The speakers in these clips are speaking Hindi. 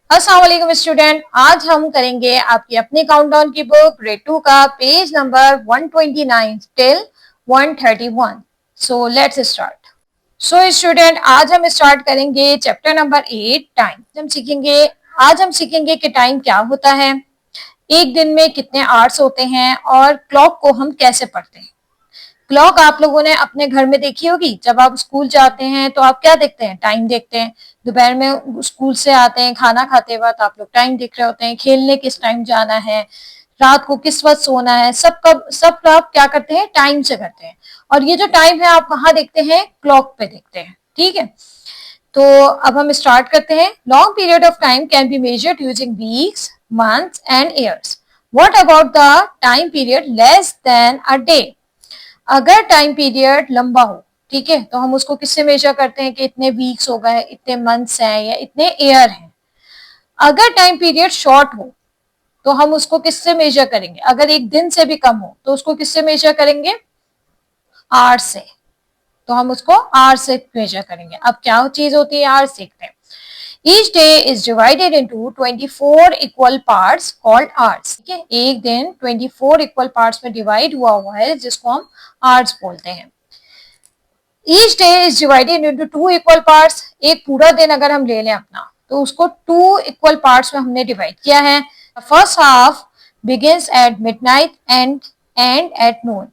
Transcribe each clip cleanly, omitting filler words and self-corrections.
अस्सलाम वालेकुम स्टूडेंट, आज हम करेंगे आपकी अपनी काउंटडाउन की बुक ग्रेड 2 का page number 129 till 131। So let's start. So student, आज हम स्टार्ट करेंगे चैप्टर नंबर 8 टाइम। आज हम सीखेंगे कि टाइम क्या होता है, एक दिन में कितने आवर्स होते हैं और क्लॉक को हम कैसे पढ़ते हैं। क्लॉक आप लोगों ने अपने घर में देखी होगी। जब आप स्कूल जाते हैं तो आप क्या देखते हैं? टाइम देखते हैं। दोपहर में स्कूल से आते हैं, खाना खाते वक्त आप लोग टाइम देख रहे होते हैं, खेलने किस टाइम जाना है, रात को किस वक्त सोना है, सब आप क्या करते हैं? टाइम से करते हैं। और ये जो टाइम है आप कहाँ देखते हैं? क्लॉक पे देखते हैं। ठीक है, तो अब हम स्टार्ट करते हैं। Long period of time can be measured using weeks, months and years. What about the time period less than a day? अगर टाइम पीरियड लंबा हो, ठीक है, तो हम उसको किससे मेजर करते हैं कि इतने वीक्स हो गए, इतने मंथ्स हैं या इतने ईयर हैं। अगर टाइम पीरियड शॉर्ट हो तो हम उसको किससे मेजर करेंगे? अगर एक दिन से भी कम हो तो उसको किससे मेजर करेंगे? आवर से। तो हम उसको आवर से मेजर करेंगे। अब क्या चीज होती है आवर? सीखते हैं। Each day is divided into 24 equal parts called hours। ठीक है, एक दिन 24 equal parts में डिवाइड हुआ है जिसको हम hours बोलते हैं। Each day is divided into two equal parts। एक पूरा दिन अगर हम ले लें अपना तो उसको टू इक्वल पार्ट्स में हमने डिवाइड किया है। First half begins at midnight and end at noon।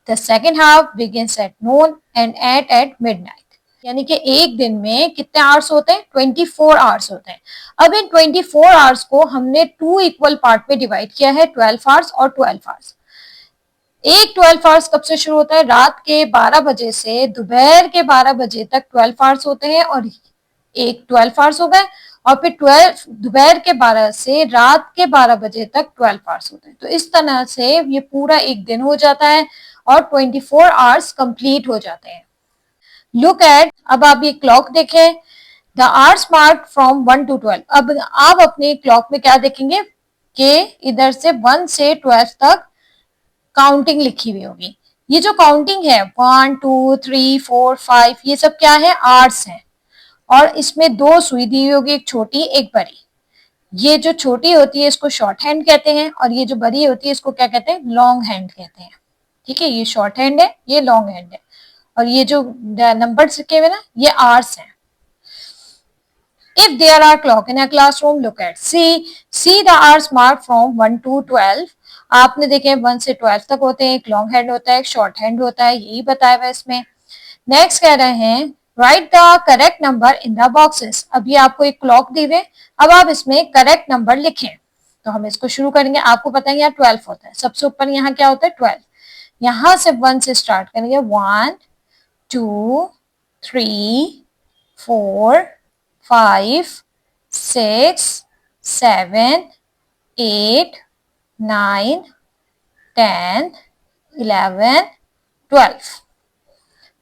The second half begins at noon and end at midnight। यानी कि एक दिन में कितने आवर्स होते हैं? 24 आवर्स होते हैं। अब इन 24 आवर्स को हमने टू इक्वल पार्ट में डिवाइड किया है, 12 आवर्स और 12 आवर्स। एक 12 आवर्स कब से शुरू होता है? रात के 12 बजे से दोपहर के 12 बजे तक 12 आवर्स होते हैं और एक 12 आवर्स हो गए। और फिर 12 दोपहर के 12 से रात के 12 बजे तक 12 आवर्स होते हैं। तो इस तरह से ये पूरा एक दिन हो जाता है और 24 आवर्स कंप्लीट हो जाते हैं। लुक एट, अब आप ये क्लॉक देखें। The hours mark from 1 to 12। अब आप अपनी क्लॉक में क्या देखेंगे कि इधर से 1 से 12 तक काउंटिंग लिखी हुई होगी। ये जो काउंटिंग है 1 2 3 4 5, ये सब क्या है? आवर्स हैं। और इसमें दो सुई दी हुई होगी, एक छोटी एक बड़ी। ये जो छोटी होती है इसको शॉर्ट हैंड कहते हैं और ये जो बड़ी होती है इसको क्या कहते हैं? लॉन्ग हैंड कहते हैं। ठीक है, ये शॉर्ट हैंड है, ये लॉन्ग हैंड है। और ये जो नंबर लिखे हुए ना, ये आवर्स हैं। If there are clock in a classroom, look at see the hours marked from 1 to 12। आपने देखे 1 से 12 तक होते हैं, एक लॉन्ग हैंड होता है, एक शॉर्ट हैंड होता है, यही बताया हुआ है इसमें। नेक्स्ट कह रहे हैं right the correct number in the boxes. अभी आपको एक क्लॉक दी हुई, अब आप इसमें करेक्ट नंबर लिखें। तो हम इसको शुरू करेंगे। आपको पता है यहाँ 12 होता है, सबसे ऊपर यहाँ क्या होता है? 12। यहाँ से 1 से स्टार्ट करेंगे। 1 2 3 4 5 6 7 8 9 10 11 12।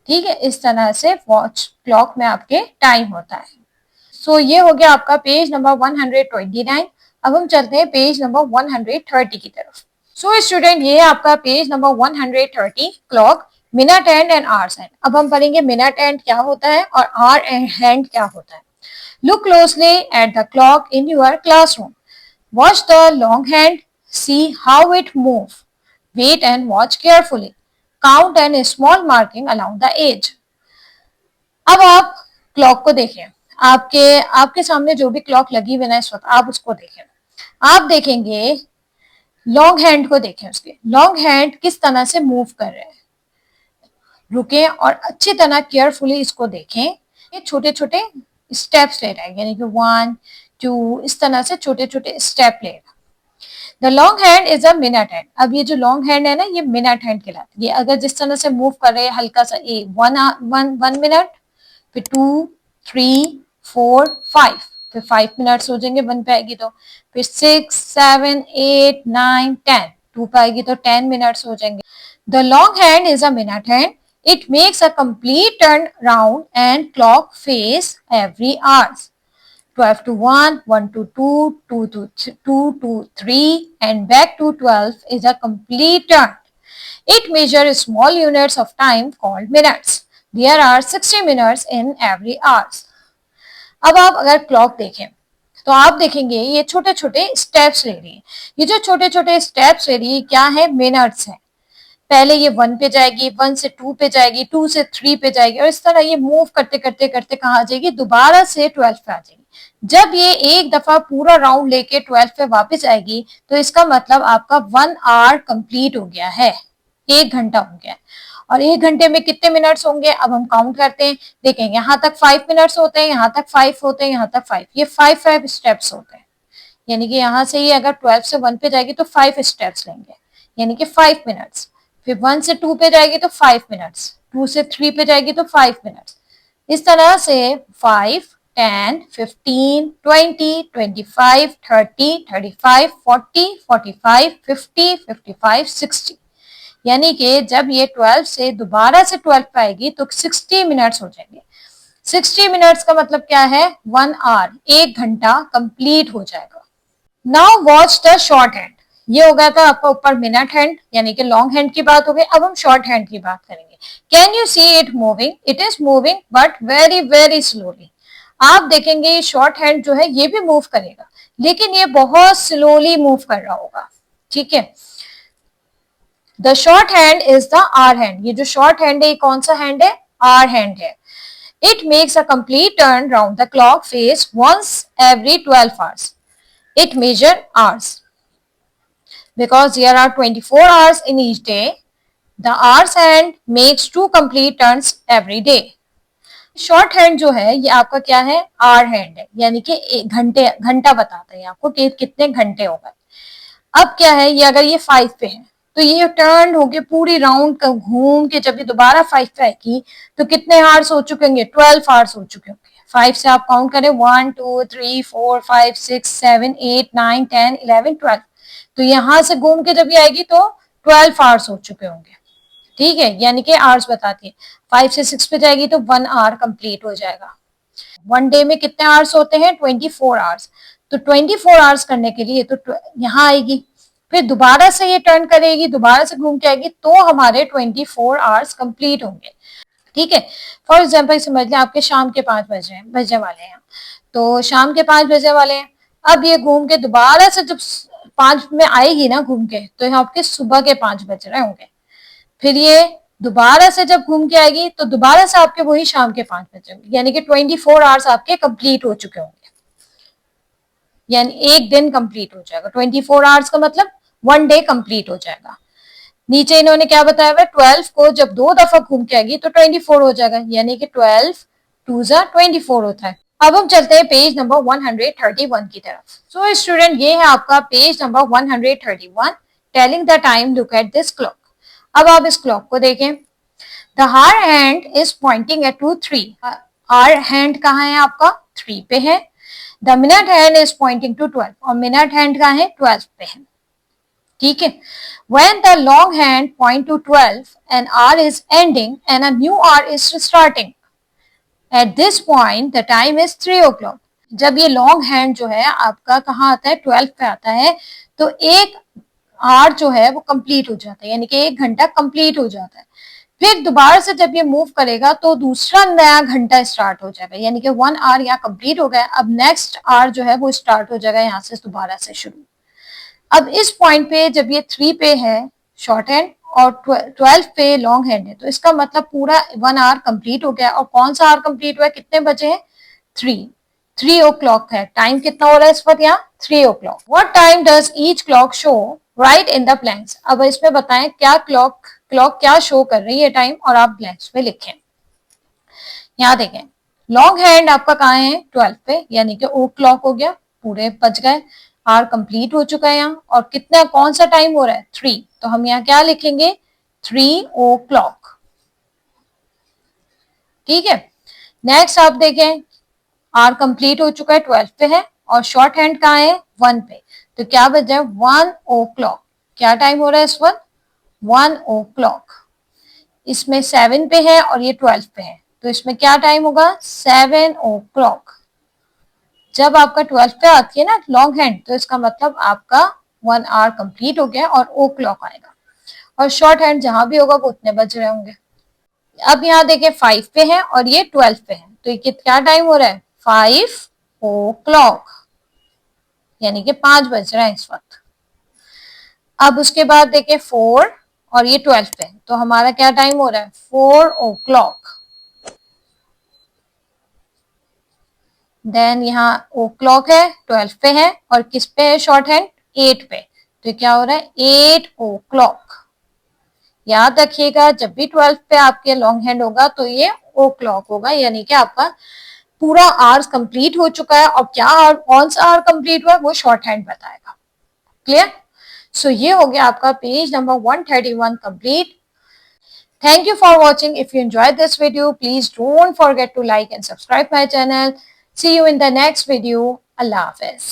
ठीक है, इस तरह से वॉच क्लॉक में आपके टाइम होता है। सो ये हो गया आपका पेज नंबर 129। अब हम चलते हैं पेज नंबर 130 की तरफ। सो स्टूडेंट, ये है आपका page number 130 clock, minute hand and hours hand. अब हम पढ़ेंगे मिनट हैंड क्या होता है और आवर हैंड क्या होता है। Look closely at the clock in your classroom. Watch the long hand, see how it moves. Wait and watch carefully. Count and small marking along the edge. अब आप क्लॉक को देखें। आपके आपके सामने जो भी क्लॉक लगी हुई है इस वक्त, आप उसको देखें। आप देखेंगे लॉन्ग हैंड को देखें, उसके लॉन्ग हैंड किस तरह से मूव कर रहे हैं। रुकें और अच्छी तरह केयरफुली इसको देखें। ये छोटे छोटे स्टेप्स ले रहा है, यानी कि 1 2 इस तरह से छोटे छोटे स्टेप ले रहा है। The long hand is a minute hand. अब ये जो लॉन्ग हैंड है ना, ये मिनट हैंड कहलाती है। ये अगर जिस तरह से मूव कर रहे हैं हल्का सा, ये 1 मिनट, फिर 2 3 4 5, फिर 5 मिनट्स हो जाएंगे 1 पे आएगी तो, फिर 6 7 8 9 10, 2 पे आएगी तो 10 मिनट्स हो जाएंगे। The long hand is a minute hand. It makes a complete turn round and clock face every hour. 12 to 1, 1 to 2, 2 to 2 to 3 and back to 12 is a complete turn. It measures small units of time called minutes. There are 60 minutes in every hour. अब आप अगर क्लॉक देखें तो आप देखेंगे ये छोटे छोटे स्टेप्स ले रही है। ये जो छोटे छोटे स्टेप्स ले रही है क्या है, मिनट्स है। पहले ये 1 पे जाएगी, 1 से 2 पे जाएगी, 2 से 3 पे जाएगी, और इस तरह ये मूव करते करते करते कहाँ आ जाएगी, दोबारा से 12 पे आ जाएगी। जब ये एक दफा पूरा राउंड लेके 12 पे वापस आएगी तो इसका मतलब आपका 1 आवर कंप्लीट हो गया है, 1 घंटा हो गया है। और 1 घंटे में कितने मिनट्स होंगे, अब हम काउंट करते हैं। देखेंगे यहाँ तक 5 मिनट्स होते हैं, यहाँ तक 5 होते हैं, यहाँ तक 5, ये 5 स्टेप्स होते हैं। यानी कि यहाँ से ये अगर 12 से 1 पे जाएगी तो 5 स्टेप्स लेंगे, यानी कि 5 मिनट्स। फिर 1 से 2 पे जाएगी तो 5 मिनट्स, 2 से 3 पे जाएगी तो 5 मिनट्स। इस तरह से 5, 10, 15, 20, 25, 30, 35, 40, 45, 50, 55, 60। यानी कि जब ये 12 से दोबारा से 12 पे आएगी तो 60 मिनट्स हो जाएंगे। 60 मिनट्स का मतलब क्या है, 1 आवर, 1 घंटा कंप्लीट हो जाएगा। Now watch the short hand. ये हो गया था आपका ऊपर मिनट हैंड यानी कि लॉन्ग हैंड की बात हो गई। अब हम शॉर्ट हैंड की बात करेंगे। Can you see it moving, it is moving but very very slowly. आप देखेंगे ये शॉर्ट हैंड जो है ये भी मूव करेगा, लेकिन ये बहुत स्लोली मूव कर रहा होगा। ठीक है, the short hand is the hour hand. ये जो शॉर्ट हैंड है ये कौन सा हैंड है, आर हैंड है। It makes a complete turn round the clock face once every 12 hours. It measure hours. Because there are 24 hours in each day, the hours hand makes 2 complete turns every day. Short hand जो है ये आपका क्या है, आर हैंड है, यानी कि घंटा बताता है आपको कि कितने घंटे हो गए। अब क्या है, ये अगर ये 5 पे है तो ये टर्न होके पूरी राउंड का घूम के जब ये दोबारा 5 पे आएगी तो कितने आवर्स हो चुके होंगे, 12 आवर्स हो चुके होंगे। 5 से आप काउंट करें 1 2 3 4 5 6 7 8 9 10 11 12। तो यहां से घूम के जब ये आएगी तो 12 आवर्स हो चुके होंगे। ठीक है, यानी कि आवर्स बताती है। 5 से 6 पे जाएगी तो 1 आवर कंप्लीट हो जाएगा। 1 डे में कितने आवर्स होते हैं, 24 आवर्स। तो 24 आवर्स करने के लिए तो यहाँ आएगी, फिर दोबारा से ये टर्न करेगी, दोबारा से घूम के आएगी, तो हमारे 24 आवर्स कंप्लीट होंगे। ठीक है, फॉर एग्जाम्पल समझ लें आपके शाम के 5 बजने वाले हैं, तो शाम के 5 बजने वाले हैं। अब ये घूम के दोबारा से जब 5 में आएगी ना घूम के, तो यहाँ आपके सुबह के 5 बज रहे होंगे। फिर ये दोबारा से जब घूम के आएगी तो दोबारा से आपके वही शाम के 5 बजेंगे, यानी कि 24 आवर्स आपके कंप्लीट हो चुके होंगे, यानी एक दिन कंप्लीट हो जाएगा। 24 आवर्स का मतलब 1 डे कंप्लीट हो जाएगा। नीचे इन्होंने क्या बताया हुआ, 12 को जब 2 दफा घूम के आएगी तो 24 हो जाएगा, यानी कि 12 2 24 होता है। अब हम चलते हैं पेज नंबर 131 की तरफ। सो स्टूडेंट, ये है आपका page number 131, telling the time, look at this clock. अब आप इस क्लॉक को देखें। The hour hand is pointing at to 3। Hour hand कहाँ है आपका, 3 पे है। The minute hand is pointing to 12, और मिनट हैंड कहाँ है, 12 पे है। ठीक है, when the long hand point to 12, an hour is ending and a new hour is starting. At this point, the time is 3 o'clock. जब ये लॉन्ग हैंड जो है आपका कहाँ आता है, 12 पे आता है, तो एक आवर जो है वो कंप्लीट हो जाता है, यानी कि 1 घंटा कंप्लीट हो जाता है। फिर दोबारा से जब ये मूव करेगा तो दूसरा नया घंटा स्टार्ट हो जाएगा, यानी कि 1 आवर यहाँ कंप्लीट हो गया। अब नेक्स्ट आवर जो है वो स्टार्ट हो जाएगा यहाँ से दोबारा से शुरू। अब इस पॉइंट पे जब ये 3 पे है शॉर्ट हैंड और 12 पे लॉन्ग हैंड है, तो इसका मतलब पूरा 1 आवर कंप्लीट हो गया। और कौन सा आवर कंप्लीट हुआ है, कितने बजे हैं, 3 o'clock है। टाइम कितना हो रहा है इस वक्त यहाँ, 3 o'clock। What time does each clock show, right in the blanks. अब इसमें बताएं क्या क्लॉक क्या शो कर रही है टाइम, और आप ब्लैंक्स में लिखें। यहाँ देखें, लॉन्ग हैंड आपका कहाँ है, 12 पे, यानी कि ओ क्लॉक हो गया, पूरे बज गए, आर कंप्लीट हो चुका है यहाँ। और कितना कौन सा टाइम हो रहा है, 3, तो हम यहाँ क्या लिखेंगे, 3 o'clock। ठीक है, नेक्स्ट आप देखें, आर कंप्लीट हो चुका है, 12 पे है, और शॉर्ट हैंड कहाँ है, 1 पे, तो क्या बज रहा है, 1 o'clock। क्या टाइम हो रहा है इस वक्त, 1 o'clock। इसमें 7 पे है और ये 12 पे है, तो इसमें क्या टाइम होगा, 7 o'clock। जब आपका 12 पे आती है ना लॉन्ग हैंड, तो इसका मतलब आपका 1 आवर कंप्लीट हो गया और ओ क्लॉक आएगा। और शॉर्ट हैंड जहां भी होगा वो उतने बज रहे होंगे। अब यहाँ देखें 5 पे है और ये 12 पे है, तो ये क्या टाइम हो रहा है, 5 o'clock। यानी कि 5 बज रहे हैं इस वक्त। अब उसके बाद देखें 4 और ये 12 पे, तो हमारा क्या टाइम हो रहा है 4 o'clock। देन यहाँ ओ क्लॉक है 12 पे है और किस पे है शॉर्ट हैंड 8 पे, तो क्या हो रहा है 8 o'clock। याद रखिएगा जब भी 12 पे आपके लॉन्ग हैंड होगा तो ये ओ क्लॉक होगा, यानी कि आपका पूरा आवर्स कंप्लीट हो चुका है और क्या कौन सा आवर कंप्लीट हुआ वो शॉर्ट हैंड बताएगा। क्लियर? सो ये हो गया आपका page number 131 complete. Thank you for watching. If you enjoyed this video, please don't forget to like and subscribe my channel. See you in the next video. Allah Hafiz.